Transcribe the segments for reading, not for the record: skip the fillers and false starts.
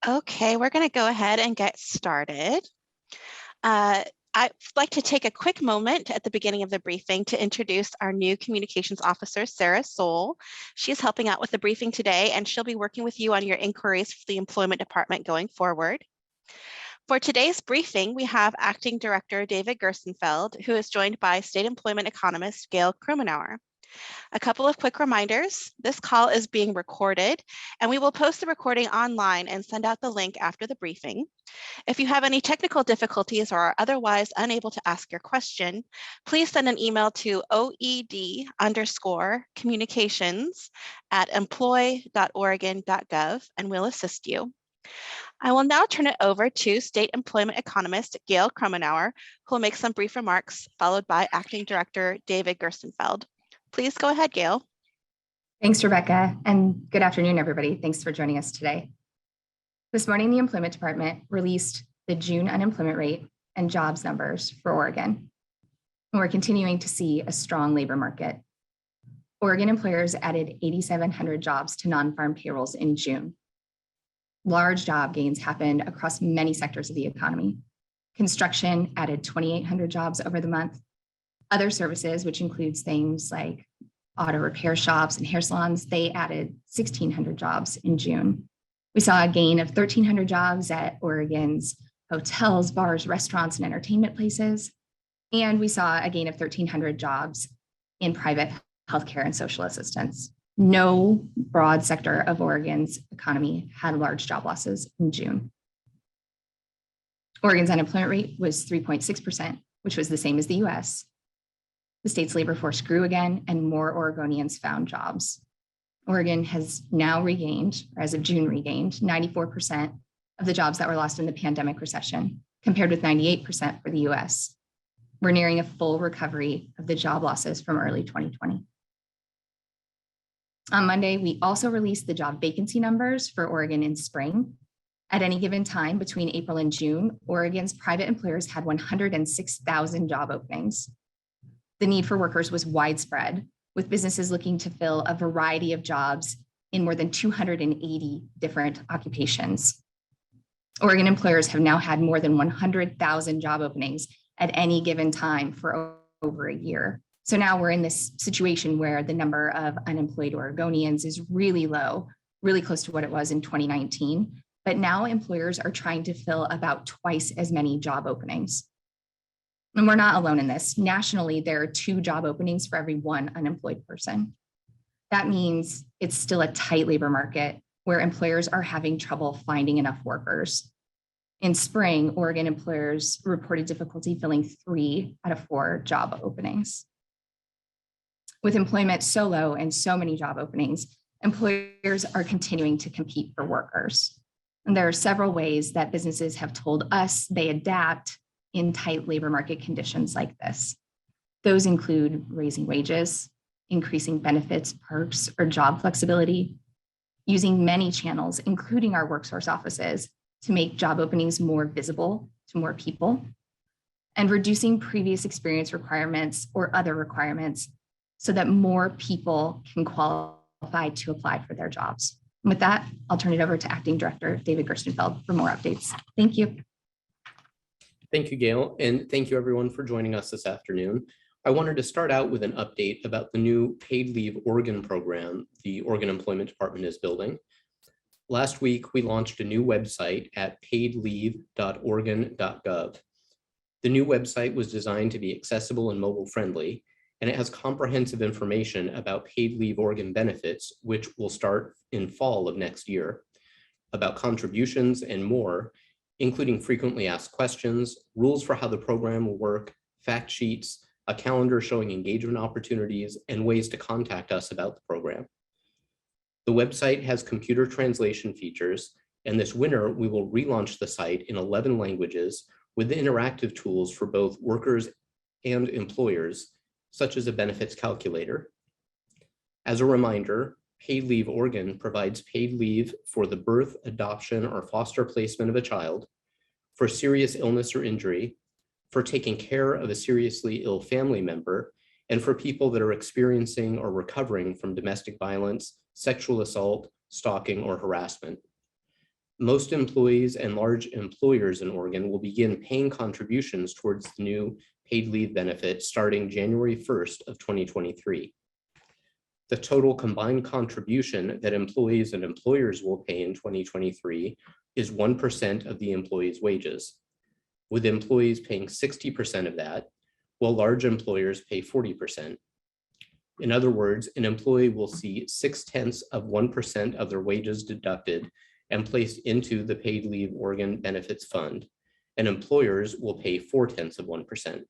Okay, we're going to go ahead and get started. I'd like to take a quick moment at the beginning of the briefing to introduce our new communications officer, Sarah Soul. She's helping out with the briefing today, and she'll be working with you on your inquiries for the employment department going forward. For today's briefing, we have Acting Director David Gerstenfeld, who is joined by State Employment Economist Gail Krumenauer. A couple of quick reminders. This call is being recorded, and we will post the recording online and send out the link after the briefing. If you have any technical difficulties or are otherwise unable to ask your question, please send an email to oed_communications@employ.oregon.gov and we'll assist you. I will now turn it over to State Employment Economist Gail Krumenauer, who will make some brief remarks, followed by Acting Director David Gerstenfeld. Please go ahead, Gail. Thanks, Rebecca, and good afternoon, everybody. Thanks for joining us today. This morning, the Employment Department released the June unemployment rate and jobs numbers for Oregon. And we're continuing to see a strong labor market. Oregon employers added 8,700 jobs to non-farm payrolls in June. Large job gains happened across many sectors of the economy. Construction added 2,800 jobs over the month. Other services, which includes things like auto repair shops and hair salons, they added 1,600 jobs in June. We saw a gain of 1,300 jobs at Oregon's hotels, bars, restaurants, and entertainment places. And we saw a gain of 1,300 jobs in private healthcare and social assistance. No broad sector of Oregon's economy had large job losses in June. Oregon's unemployment rate was 3.6%, which was the same as the US. The state's labor force grew again, and more Oregonians found jobs. Oregon has now regained, or as of June regained, 94% of the jobs that were lost in the pandemic recession, compared with 98% for the US. We're nearing a full recovery of the job losses from early 2020. On Monday, we also released the job vacancy numbers for Oregon in spring. At any given time between April and June, Oregon's private employers had 106,000 job openings. The need for workers was widespread, with businesses looking to fill a variety of jobs in more than 280 different occupations. Oregon employers have now had more than 100,000 job openings at any given time for over a year. So now we're in this situation where the number of unemployed Oregonians is really low, really close to what it was in 2019. But now employers are trying to fill about twice as many job openings. And we're not alone in this. Nationally, there are 2 job openings for every 1 unemployed person. That means it's still a tight labor market where employers are having trouble finding enough workers. In spring, Oregon employers reported difficulty filling 3 out of 4 job openings. With employment so low and so many job openings, employers are continuing to compete for workers. And there are several ways that businesses have told us they adapt in tight labor market conditions like this. Those include raising wages, increasing benefits, perks, or job flexibility, using many channels, including our workforce offices, to make job openings more visible to more people, and reducing previous experience requirements or other requirements so that more people can qualify to apply for their jobs. And with that, I'll turn it over to Acting Director David Gerstenfeld for more updates. Thank you. Thank you, Gail, and thank you everyone for joining us this afternoon. I wanted to start out with an update about the new paid leave Oregon program the Oregon Employment Department is building. Last week, we launched a new website at paidleave.oregon.gov. The new website was designed to be accessible and mobile friendly, and it has comprehensive information about paid leave Oregon benefits, which will start in fall of next year, about contributions and more, including frequently asked questions, rules for how the program will work, fact sheets, a calendar showing engagement opportunities, and ways to contact us about the program. The website has computer translation features, and this winter we will relaunch the site in 11 languages with interactive tools for both workers and employers, such as a benefits calculator. As a reminder, Paid Leave Oregon provides paid leave for the birth, adoption, or foster placement of a child, for serious illness or injury, for taking care of a seriously ill family member, and for people that are experiencing or recovering from domestic violence, sexual assault, stalking, or harassment. Most employees and large employers in Oregon will begin paying contributions towards the new paid leave benefit starting January 1st of 2023. The total combined contribution that employees and employers will pay in 2023 is 1% of the employee's wages, with employees paying 60% of that, while large employers pay 40%. In other words, an employee will see 0.6% of their wages deducted and placed into the Paid Leave Oregon Benefits Fund, and employers will pay 0.4%.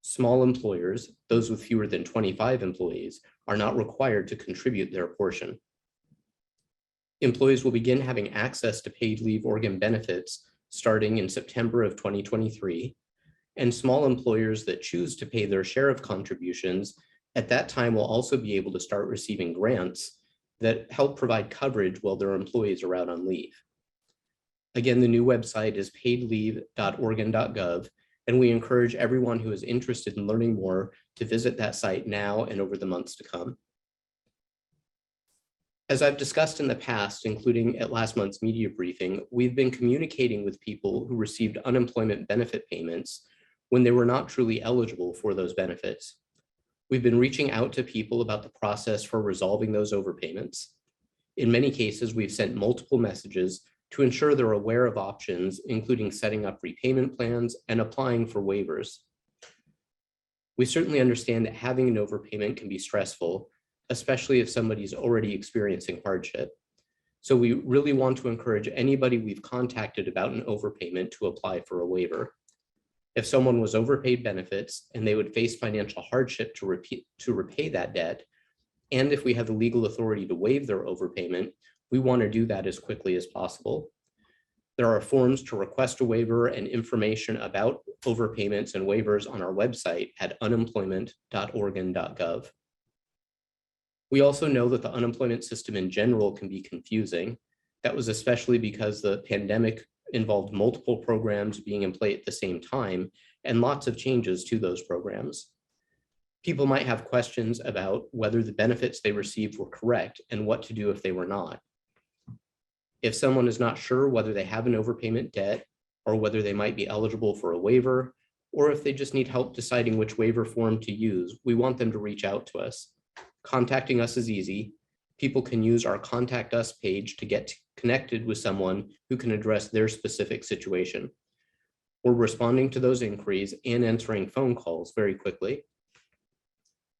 Small employers, those with fewer than 25 employees, are not required to contribute their portion. Employees will begin having access to Paid Leave Oregon benefits starting in September of 2023, and small employers that choose to pay their share of contributions at that time will also be able to start receiving grants that help provide coverage while their employees are out on leave. Again, the new website is paidleave.oregon.gov, and we encourage everyone who is interested in learning more to visit that site now and over the months to come. As I've discussed in the past, including at last month's media briefing, we've been communicating with people who received unemployment benefit payments when they were not truly eligible for those benefits. We've been reaching out to people about the process for resolving those overpayments. In many cases, we've sent multiple messages to ensure they're aware of options, including setting up repayment plans and applying for waivers. We certainly understand that having an overpayment can be stressful, especially if somebody's already experiencing hardship. So we really want to encourage anybody we've contacted about an overpayment to apply for a waiver. If someone was overpaid benefits and they would face financial hardship to repay that debt, and if we have the legal authority to waive their overpayment, we want to do that as quickly as possible. There are forms to request a waiver and information about overpayments and waivers on our website at unemployment.oregon.gov. We also know that the unemployment system in general can be confusing. That was especially because the pandemic involved multiple programs being in play at the same time and lots of changes to those programs. People might have questions about whether the benefits they received were correct and what to do if they were not. If someone is not sure whether they have an overpayment debt or whether they might be eligible for a waiver, or if they just need help deciding which waiver form to use, we want them to reach out to us. Contacting us is easy. People can use our Contact Us page to get connected with someone who can address their specific situation. We're responding to those inquiries and answering phone calls very quickly.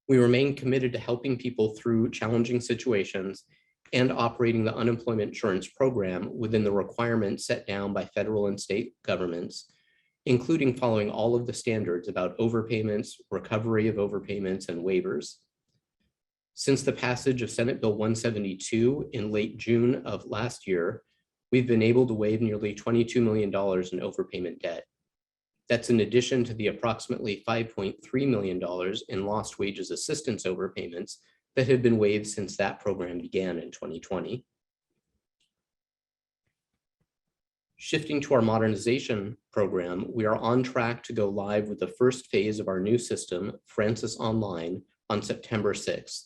We remain committed to helping people through challenging situations and operating the unemployment insurance program within the requirements set down by federal and state governments, including following all of the standards about overpayments, recovery of overpayments, and waivers. Since the passage of Senate Bill 172 in late June of last year, we've been able to waive nearly $22 million in overpayment debt. That's in addition to the approximately $5.3 million in lost wages assistance overpayments that have been waived since that program began in 2020. Shifting to our modernization program, we are on track to go live with the first phase of our new system, Francis Online, on September 6th.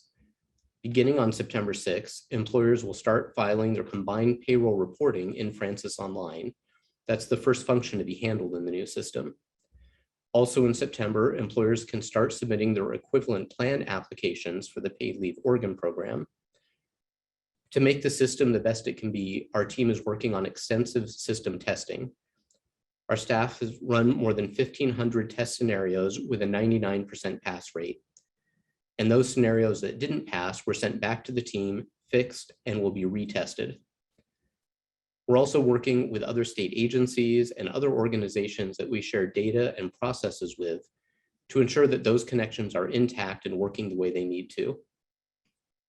Beginning on September 6th, employers will start filing their combined payroll reporting in Francis Online. That's the first function to be handled in the new system. Also in September, employers can start submitting their equivalent plan applications for the Paid Leave Oregon program. To make the system the best it can be, our team is working on extensive system testing. Our staff has run more than 1,500 test scenarios with a 99% pass rate. And those scenarios that didn't pass were sent back to the team, fixed, and will be retested. We're also working with other state agencies and other organizations that we share data and processes with to ensure that those connections are intact and working the way they need to.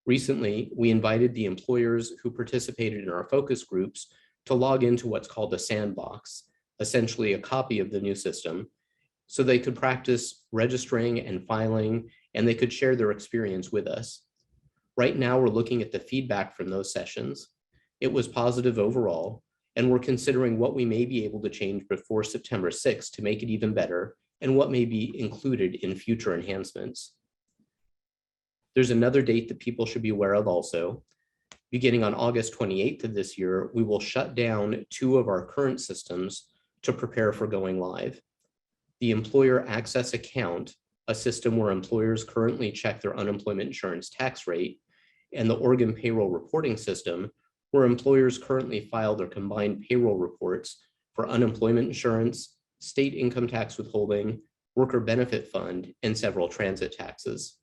Recently, we invited the employers who participated in our focus groups to log into what's called a sandbox, essentially a copy of the new system, so they could practice registering and filing, and they could share their experience with us. Right now, we're looking at the feedback from those sessions. It was positive overall, and we're considering what we may be able to change before September 6th to make it even better, and what may be included in future enhancements. There's another date that people should be aware of also. Beginning on August 28th of this year, we will shut down 2 of our current systems to prepare for going live. The Employer Access Account, a system where employers currently check their unemployment insurance tax rate, and the Oregon Payroll Reporting System, where employers currently file their combined payroll reports for unemployment insurance, state income tax withholding, worker benefit fund, and several transit taxes.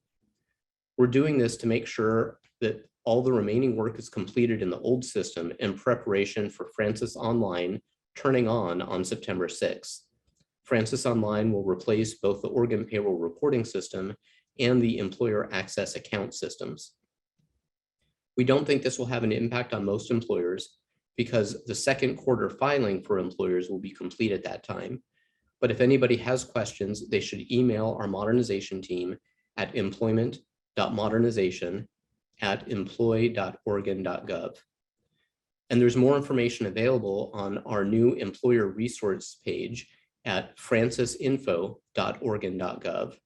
We're doing this to make sure that all the remaining work is completed in the old system in preparation for Francis Online turning on September 6th. Francis Online will replace both the Oregon Payroll Reporting System and the Employer Access Account systems. We don't think this will have an impact on most employers because the second quarter filing for employers will be complete at that time. But if anybody has questions, they should email our modernization team at employment.modernization@employ.oregon.gov. And there's more information available on our new employer resource page at francisinfo.oregon.gov.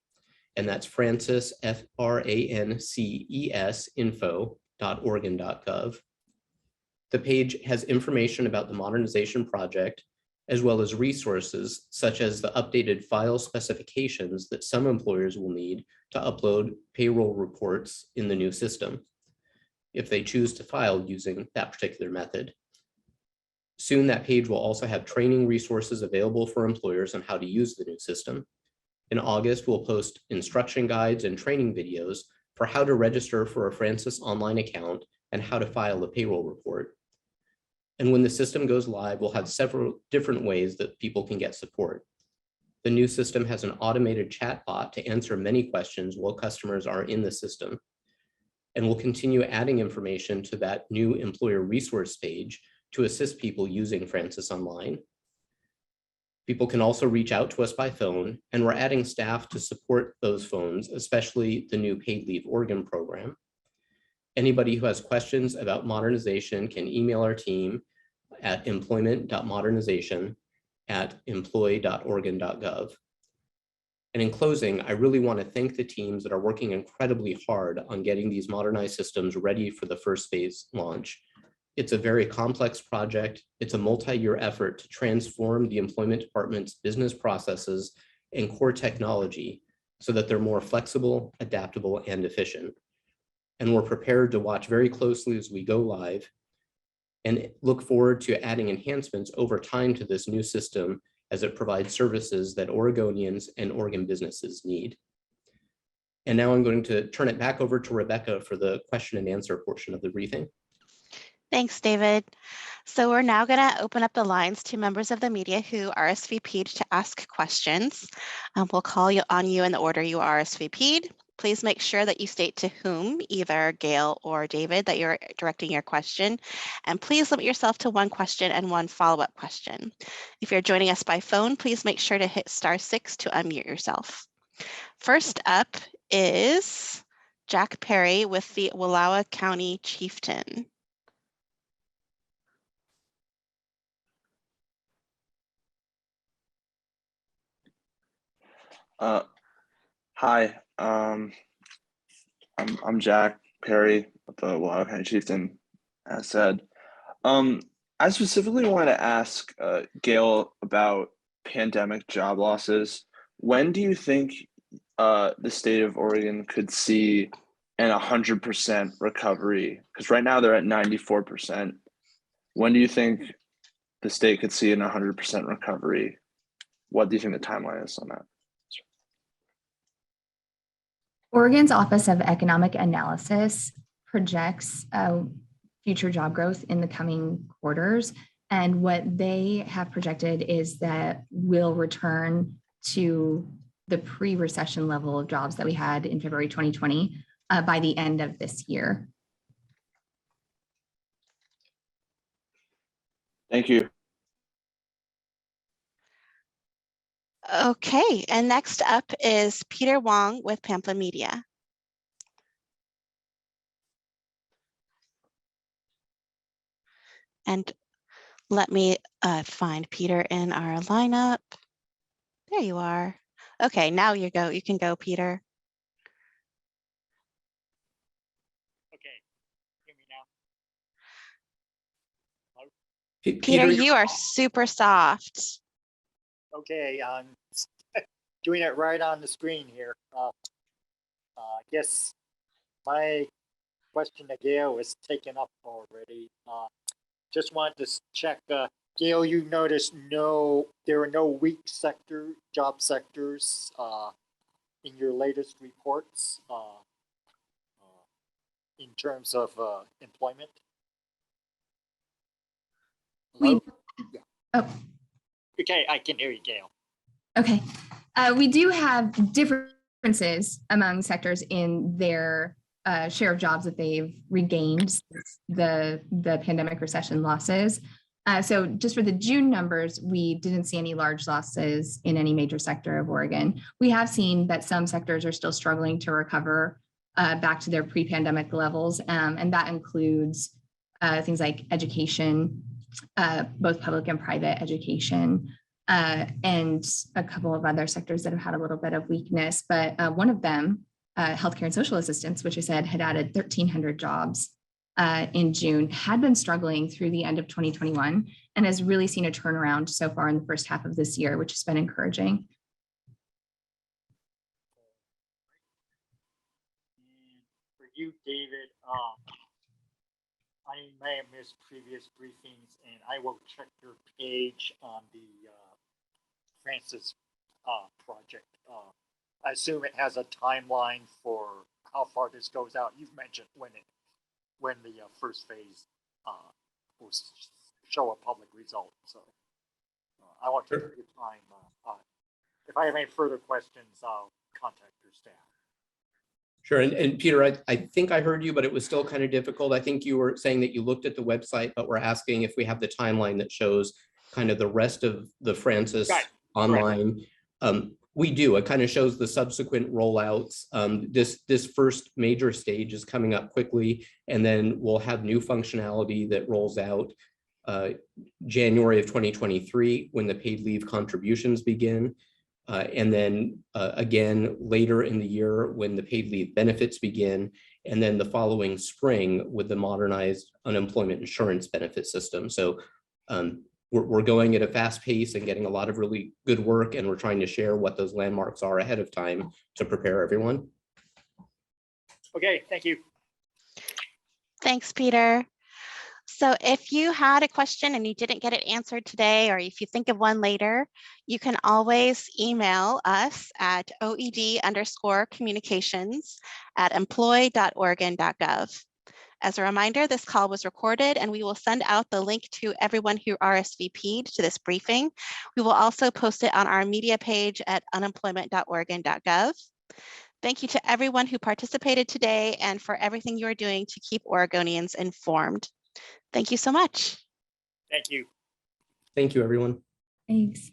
And that's Francis, FRANCES, info.oregon.gov. The page has information about the modernization project, as well as resources such as the updated file specifications that some employers will need to upload payroll reports in the new system, if they choose to file using that particular method. Soon that page will also have training resources available for employers on how to use the new system. In August, we'll post instruction guides and training videos for how to register for a Francis Online account and how to file a payroll report. And when the system goes live, we'll have several different ways that people can get support. The new system has an automated chat bot to answer many questions while customers are in the system. And we'll continue adding information to that new employer resource page to assist people using Francis Online. People can also reach out to us by phone, and we're adding staff to support those phones, especially the new Paid Leave Oregon program. Anybody who has questions about modernization can email our team at employment.modernization@employ.oregon.gov. And in closing, I really want to thank the teams that are working incredibly hard on getting these modernized systems ready for the first phase launch. It's a very complex project. It's a multi-year effort to transform the employment department's business processes and core technology so that they're more flexible, adaptable, and efficient. And we're prepared to watch very closely as we go live and look forward to adding enhancements over time to this new system as it provides services that Oregonians and Oregon businesses need. And now I'm going to turn it back over to Rebecca for the question and answer portion of the briefing. Thanks, David. So we're now going to open up the lines to members of the media who RSVP'd to ask questions. We'll call on you in the order you RSVP'd. Please make sure that you state to whom, either Gail or David, that you're directing your question. And please limit yourself to one question and one follow-up question. If you're joining us by phone, please make sure to hit *6 to unmute yourself. First up is Jack Perry with the Wallowa County Chieftain. Hi, I'm Jack Perry with the Wallowa County Chieftain, as said. I specifically want to ask Gail about pandemic job losses. When do you think the state of Oregon could see an 100% recovery? Because right now they're at 94%. When do you think the state could see an 100% recovery? What do you think the timeline is on that? Oregon's Office of Economic Analysis projects future job growth in the coming quarters. And what they have projected is that we'll return to the pre-recession level of jobs that we had in February 2020 by the end of this year. Thank you. Okay, and next up is Peter Wong with Pamplin Media. And let me find Peter in our lineup. There you are. Okay, now you can go, Peter. Okay, hear me now? Peter, you are super soft. Okay, I'm doing it right on the screen here. I guess my question to Gail was taken up already. Just wanted to check, Gail, you noticed there are no weak job sectors in your latest reports in terms of employment? Hello? Oh, Okay, I can hear you, Gail. okay. We do have differences among sectors in their share of jobs that they've regained since the pandemic recession losses. So just for the June numbers, we didn't see any large losses in any major sector of Oregon. We have seen that some sectors are still struggling to recover back to their pre-pandemic levels, and that includes things like education, both public and private education, and a couple of other sectors that have had a little bit of weakness. But one of them, healthcare and social assistance, which I said had added 1,300 jobs in June, had been struggling through the end of 2021 and has really seen a turnaround so far in the first half of this year, which has been encouraging. And for you, David, I may have missed previous briefings, and I will check your page on the Francis project. I assume it has a timeline for how far this goes out. You've mentioned when the first phase will show a public result. So I want to take your time. If I have any further questions, I'll contact your staff. Sure. And Peter, I think I heard you, but it was still kind of difficult. I think you were saying that you looked at the website, but we're asking if we have the timeline that shows kind of the rest of the Francis online. We do. It kind of shows the subsequent rollouts. This first major stage is coming up quickly, and then we'll have new functionality that rolls out January of 2023 when the paid leave contributions begin. And then again, later in the year when the paid leave benefits begin, and then the following spring with the modernized unemployment insurance benefit system. So we're going at a fast pace and getting a lot of really good work, and we're trying to share what those landmarks are ahead of time to prepare everyone. Okay, thank you. Thanks, Peter. So if you had a question and you didn't get it answered today, or if you think of one later, you can always email us at oed_communications@employ.oregon.gov. As a reminder, this call was recorded and we will send out the link to everyone who RSVP'd to this briefing. We will also post it on our media page at unemployment.oregon.gov. Thank you to everyone who participated today and for everything you are doing to keep Oregonians informed. Thank you so much. Thank you. Thank you, everyone. Thanks.